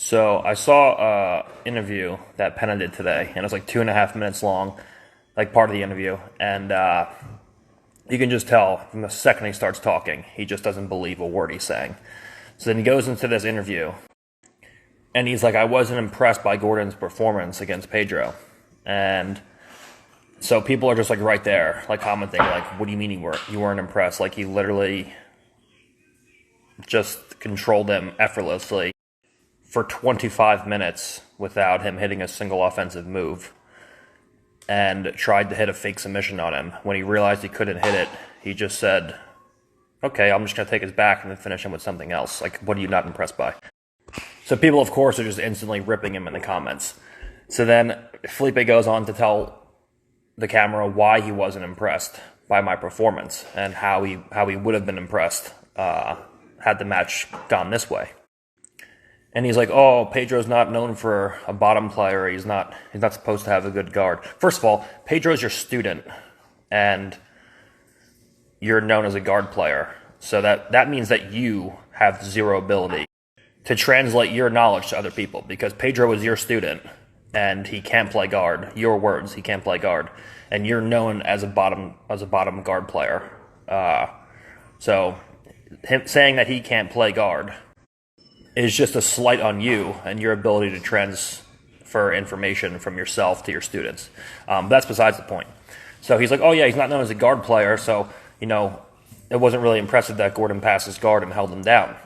So I saw an interview that Penna did today, and it was like 2.5 minutes long, like part of the interview. And you can just tell from the second he starts talking, he just doesn't believe a word he's saying. So then he goes into this interview, and he's like, I wasn't impressed by Gordon's performance against Pedro. And so people are just like right there, like commenting, like, what do you mean you weren't impressed? Like, he literally just controlled him effortlessly for 25 minutes without him hitting a single offensive move, and tried to hit a fake submission on him. When he realized he couldn't hit it, he just said, okay, I'm just going to take his back and then finish him with something else. Like, what are you not impressed by? So people, of course, are just instantly ripping him in the comments. So then Felipe goes on to tell the camera why he wasn't impressed by my performance and how he would have been impressed had the match gone this way. And he's like, oh, Pedro's not known for a bottom player. He's not supposed to have a good guard. First of all, Pedro's your student, and you're known as a guard player. So that means that you have zero ability to translate your knowledge to other people, because Pedro is your student, and he can't play guard. Your words, he can't play guard. And you're known as a bottom guard player. So him saying that he can't play guard is just a slight on you and your ability to transfer information from yourself to your students. That's besides the point. So he's like, oh yeah, he's not known as a guard player, so, it wasn't really impressive that Gordon passed his guard and held him down.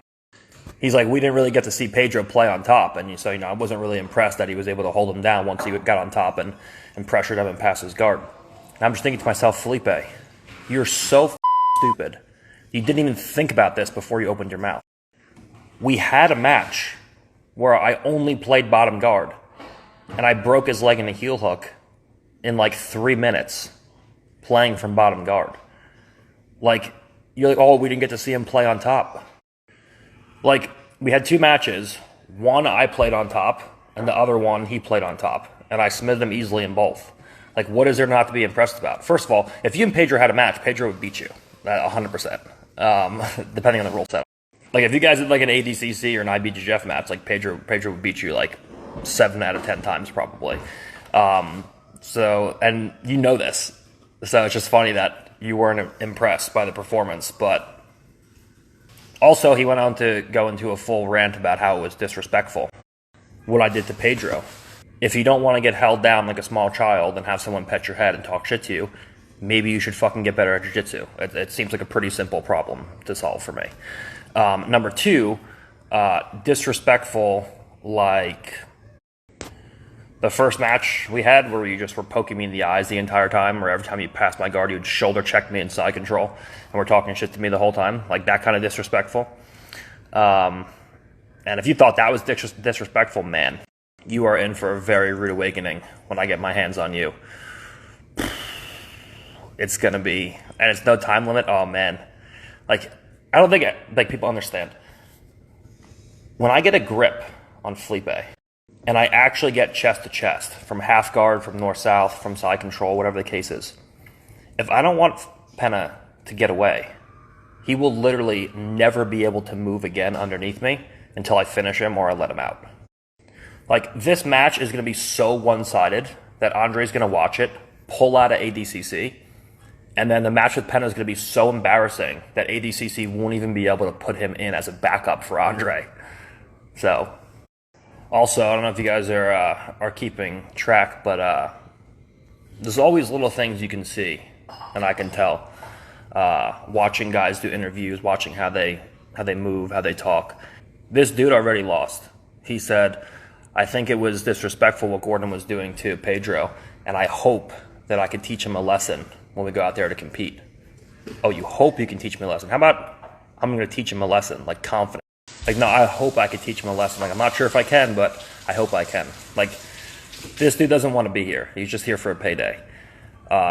He's like, we didn't really get to see Pedro play on top, and so, I wasn't really impressed that he was able to hold him down once he got on top and pressured him and passed his guard. And I'm just thinking to myself, Felipe, you're so stupid. You didn't even think about this before you opened your mouth. We had a match where I only played bottom guard, and I broke his leg in a heel hook in like 3 minutes playing from bottom guard. Like, you're like, oh, we didn't get to see him play on top. Like, we had 2 matches. One I played on top, and the other one he played on top, and I submitted him easily in both. Like, what is there not to be impressed about? First of all, if you and Pedro had a match, Pedro would beat you, 100%, depending on the rule set. Like, if you guys did like an ADCC or an IBJJF match, like Pedro would beat you like 7 out of 10 times probably. So, and you know this. So it's just funny that you weren't impressed by the performance. But also he went on to go into a full rant about how it was disrespectful what I did to Pedro. If you don't want to get held down like a small child and have someone pet your head and talk shit to you, maybe you should fucking get better at jiu-jitsu. It seems like a pretty simple problem to solve for me. Number 2, disrespectful, like the first match we had where you just were poking me in the eyes the entire time, or every time you passed my guard, you'd shoulder check me in side control, and were talking shit to me the whole time. Like, that kind of disrespectful. And if you thought that was disrespectful, man, you are in for a very rude awakening when I get my hands on you. It's going to be, and it's no time limit. Oh, man. Like, I don't think people understand. When I get a grip on Felipe, and I actually get chest to chest, from half guard, from north-south, from side control, whatever the case is, if I don't want Penna to get away, he will literally never be able to move again underneath me until I finish him or I let him out. Like, this match is going to be so one-sided that Andre's going to watch it, pull out of ADCC, and then the match with Penna is going to be so embarrassing that ADCC won't even be able to put him in as a backup for Andre. So, also, I don't know if you guys are keeping track, but there's always little things you can see, and I can tell. Watching guys do interviews, watching how they move, how they talk. This dude already lost. He said, I think it was disrespectful what Gordon was doing to Pedro, and I hope that I could teach him a lesson when we go out there to compete. Oh, you hope you can teach me a lesson? How about I'm going to teach him a lesson, like, confident? Like, no, I hope I could teach him a lesson. Like, I'm not sure if I can, but I hope I can. Like, this dude doesn't want to be here. He's just here for a payday.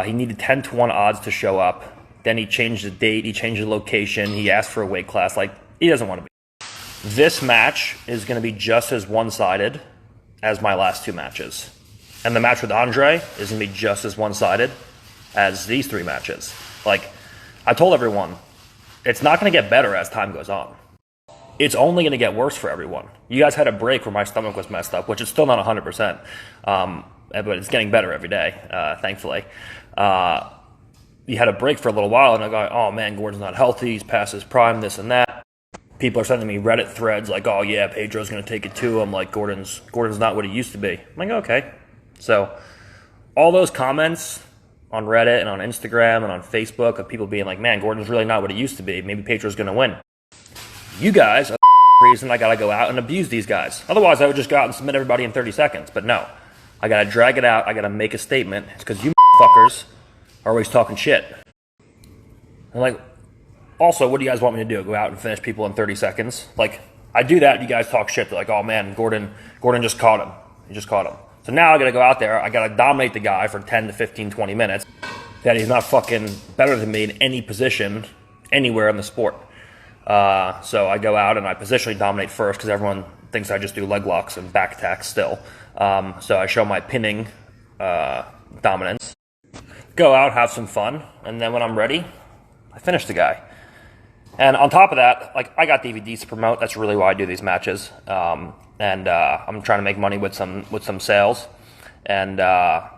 He needed 10-to-1 odds to show up. Then he changed the date. He changed the location. He asked for a weight class. Like, he doesn't want to be here. This match is going to be just as one-sided as my last 2 matches. And the match with Andre is going to be just as one-sided as these 3 matches. Like, I told everyone, it's not going to get better as time goes on. it's only going to get worse for everyone. You guys had a break where my stomach was messed up, which is still not 100%, but it's getting better every day, thankfully. You had a break for a little while, and I go, oh man, Gordon's not healthy, he's past his prime, this and that. People are sending me Reddit threads like, oh yeah, Pedro's going to take it to him, like Gordon's not what he used to be. I'm like, okay. So all those comments on Reddit and on Instagram and on Facebook of people being like, man, Gordon's really not what he used to be. Maybe Pedro's going to win. You guys are the reason I got to go out and abuse these guys. Otherwise, I would just go out and submit everybody in 30 seconds. But no, I got to drag it out. I got to make a statement. It's because you fuckers are always talking shit. And like, also, what do you guys want me to do? Go out and finish people in 30 seconds? Like, I do that, you guys talk shit. They're like, oh man, Gordon just caught him. He just caught him. So now I got to go out there. I got to dominate the guy for 10 to 15, 20 minutes. That he's not fucking better than me in any position, anywhere in the sport. So I go out and I positionally dominate first because everyone thinks I just do leg locks and back attacks still. So I show my pinning dominance. Go out, have some fun, and then when I'm ready, I finish the guy. And on top of that, like, I got DVDs to promote. That's really why I do these matches. I'm trying to make money with some sales. And the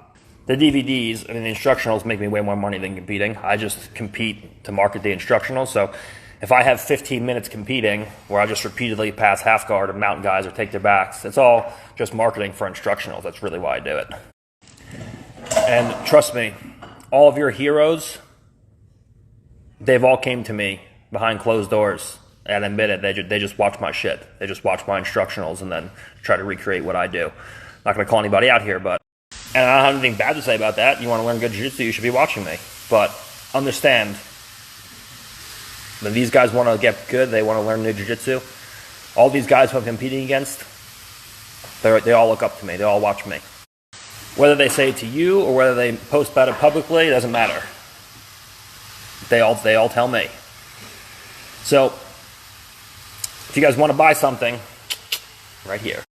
DVDs, I mean, the instructionals make me way more money than competing. I just compete to market the instructionals. So if I have 15 minutes competing where I just repeatedly pass half guard or mount guys or take their backs, it's all just marketing for instructionals. That's really why I do it. And trust me, all of your heroes, they've all came to me behind closed doors and admitted they just watch my shit. They just watch my instructionals and then try to recreate what I do. Not going to call anybody out here, but... And I don't have anything bad to say about that. You want to learn good jiu-jitsu, you should be watching me. But understand, when these guys want to get good, they want to learn new jiu-jitsu, all these guys who I'm competing against, they all look up to me. They all watch me. Whether they say it to you or whether they post about it publicly, it doesn't matter. They all tell me. So, if you guys want to buy something, right here.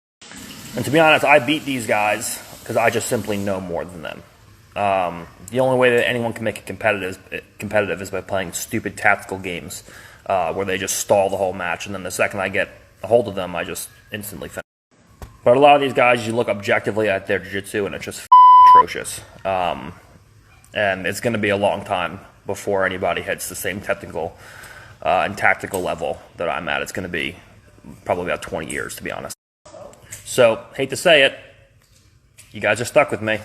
And to be honest, I beat these guys because I just simply know more than them. The only way that anyone can make it competitive is by playing stupid tactical games where they just stall the whole match, and then the second I get a hold of them, I just instantly finish. But a lot of these guys, you look objectively at their jiu-jitsu, and it's just atrocious. And it's going to be a long time before anybody hits the same technical and tactical level that I'm at. It's going to be probably about 20 years, to be honest. So, hate to say it, you guys are stuck with me.